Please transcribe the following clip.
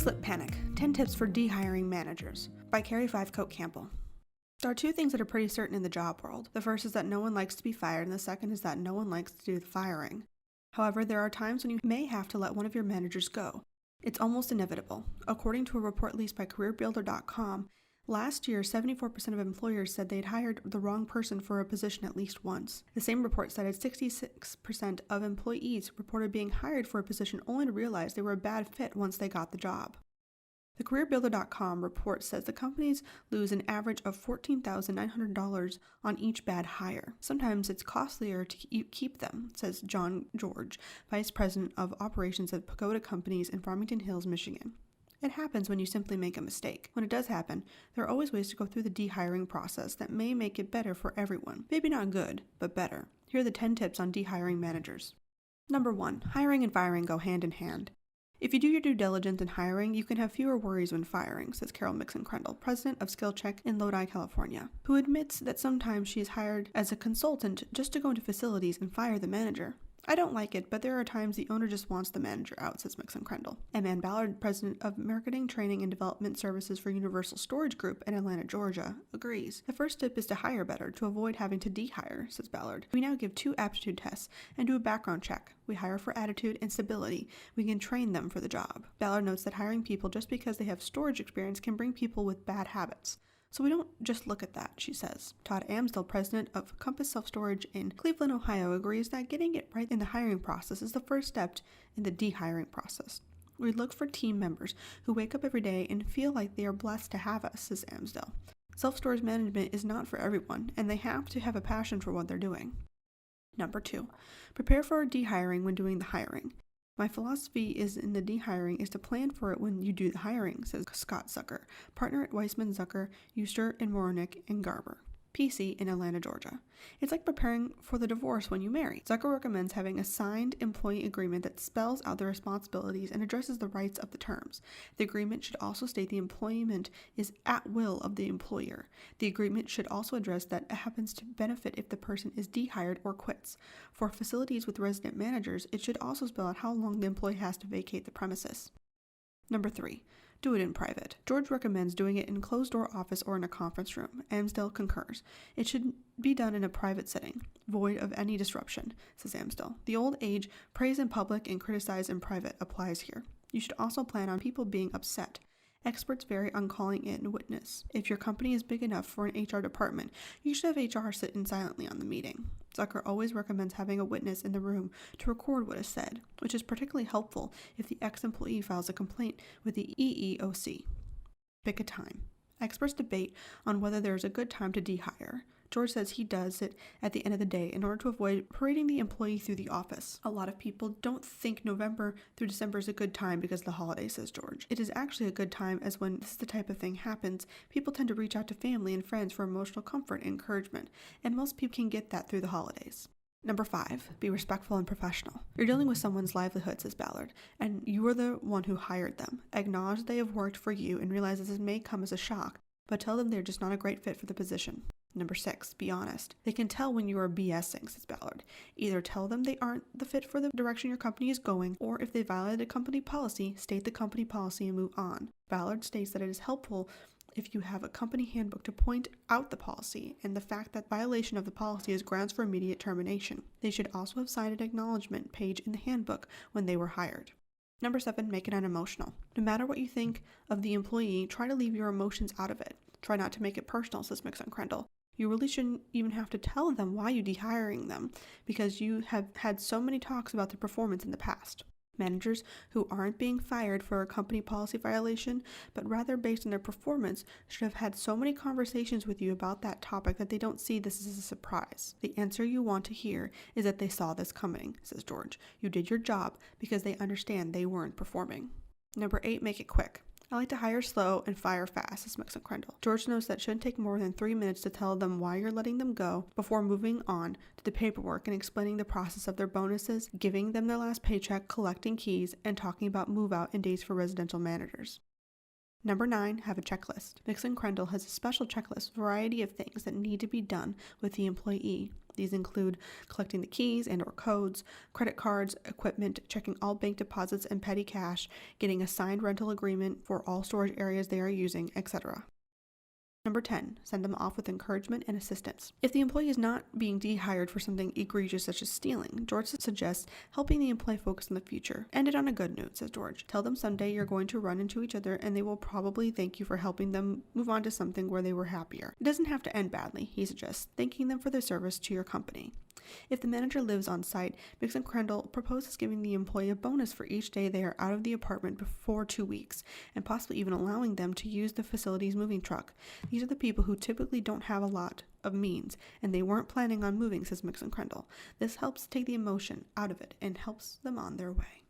Slip Panic, 10 Tips for Dehiring Managers by Carrie Fivecoat Campbell. There are two things that are pretty certain in the job world. The first is that no one likes to be fired, and the second is that no one likes to do the firing. However, there are times when you may have to let one of your managers go. It's almost inevitable. According to a report released by CareerBuilder.com, last year, 74% of employers said they'd hired the wrong person for a position at least once. The same report cited 66% of employees reported being hired for a position only to realize they were a bad fit once they got the job. The CareerBuilder.com report says the companies lose an average of $14,900 on each bad hire. Sometimes it's costlier to keep them, says John George, Vice President of Operations at Pagoda Companies in Farmington Hills, Michigan. It happens when you simply make a mistake. When it does happen, there are always ways to go through the dehiring process that may make it better for everyone. Maybe not good, but better. Here are the 10 tips on dehiring managers. Number 1. Hiring and firing go hand in hand. If you do your due diligence in hiring, you can have fewer worries when firing, says Carol Mixon-Crendel, president of SkillCheck in Lodi, California, who admits that sometimes she is hired as a consultant just to go into facilities and fire the manager. I don't like it, but there are times the owner just wants the manager out, says Mixon-Crendel. And Ann Ballard, president of Marketing, Training, and Development Services for Universal Storage Group in Atlanta, Georgia, agrees. The first tip is to hire better, to avoid having to dehire, says Ballard. We now give 2 aptitude tests and do a background check. We hire for attitude and stability. We can train them for the job. Ballard notes that hiring people just because they have storage experience can bring people with bad habits. So we don't just look at that, she says. Todd Amsdell, president of Compass Self-Storage in Cleveland, Ohio, agrees that getting it right in the hiring process is the first step in the dehiring process. We look for team members who wake up every day and feel like they are blessed to have us, says Amsdell. Self-storage management is not for everyone, and they have to have a passion for what they're doing. Number 2, prepare for dehiring when doing the hiring. My philosophy in the dehiring is to plan for it when you do the hiring, says Scott Zucker, partner at Weissman, Zucker, Euster, and Moronick and Garber, PC in Atlanta, Georgia. It's like preparing for the divorce when you marry. Zucker recommends having a signed employee agreement that spells out the responsibilities and addresses the rights of the terms. The agreement should also state the employment is at will of the employer. The agreement should also address that it happens to benefit if the person is dehired or quits. For facilities with resident managers, it should also spell out how long the employee has to vacate the premises. Number 3. Do it in private. George recommends doing it in a closed-door office or in a conference room. Amsdell concurs. It should be done in a private setting, void of any disruption, says Amsdell. The old age, praise in public and criticize in private applies here. You should also plan on people being upset. Experts vary on calling in witness. If your company is big enough for an HR department, you should have HR sit in silently on the meeting. Zucker always recommends having a witness in the room to record what is said, which is particularly helpful if the ex-employee files a complaint with the EEOC. Pick a time. Experts debate on whether there is a good time to dehire. George says he does it at the end of the day in order to avoid parading the employee through the office. A lot of people don't think November through December is a good time because of the holidays, says George. It is actually a good time, as when this is the type of thing happens, people tend to reach out to family and friends for emotional comfort and encouragement, and most people can get that through the holidays. Number 5, be respectful and professional. You're dealing with someone's livelihood, says Ballard, and you are the one who hired them. Acknowledge they have worked for you and realize this may come as a shock, but tell them they're just not a great fit for the position. Number 6, be honest. They can tell when you are BSing, says Ballard. Either tell them they aren't the fit for the direction your company is going, or if they violated a company policy, state the company policy and move on. Ballard states that it is helpful if you have a company handbook to point out the policy and the fact that violation of the policy is grounds for immediate termination. They should also have signed an acknowledgement page in the handbook when they were hired. Number 7, make it unemotional. No matter what you think of the employee, try to leave your emotions out of it. Try not to make it personal, says Mixon-Crendel. You really shouldn't even have to tell them why you're dehiring them, because you have had so many talks about their performance in the past. Managers who aren't being fired for a company policy violation, but rather based on their performance, should have had so many conversations with you about that topic that they don't see this as a surprise. The answer you want to hear is that they saw this coming, says George. You did your job because they understand they weren't performing. Number 8, make it quick. I like to hire slow and fire fast, says Mixon-Crendel. George knows that it shouldn't take more than 3 minutes to tell them why you're letting them go before moving on to the paperwork and explaining the process of their bonuses, giving them their last paycheck, collecting keys, and talking about move-out and dates for residential managers. Number 9, have a checklist. Mix and Crendel has a special checklist variety of things that need to be done with the employee. These include collecting the keys and or codes, credit cards, equipment, checking all bank deposits and petty cash, getting a signed rental agreement for all storage areas they are using, etc. Number 10, send them off with encouragement and assistance. If the employee is not being dehired for something egregious such as stealing, George suggests helping the employee focus on the future. End it on a good note, says George. Tell them someday you're going to run into each other and they will probably thank you for helping them move on to something where they were happier. It doesn't have to end badly, he suggests, thanking them for their service to your company. If the manager lives on site, Mix and Crendel proposes giving the employee a bonus for each day they are out of the apartment before 2 weeks, and possibly even allowing them to use the facility's moving truck. These are the people who typically don't have a lot of means, and they weren't planning on moving, says Mix and Crendel. This helps take the emotion out of it and helps them on their way.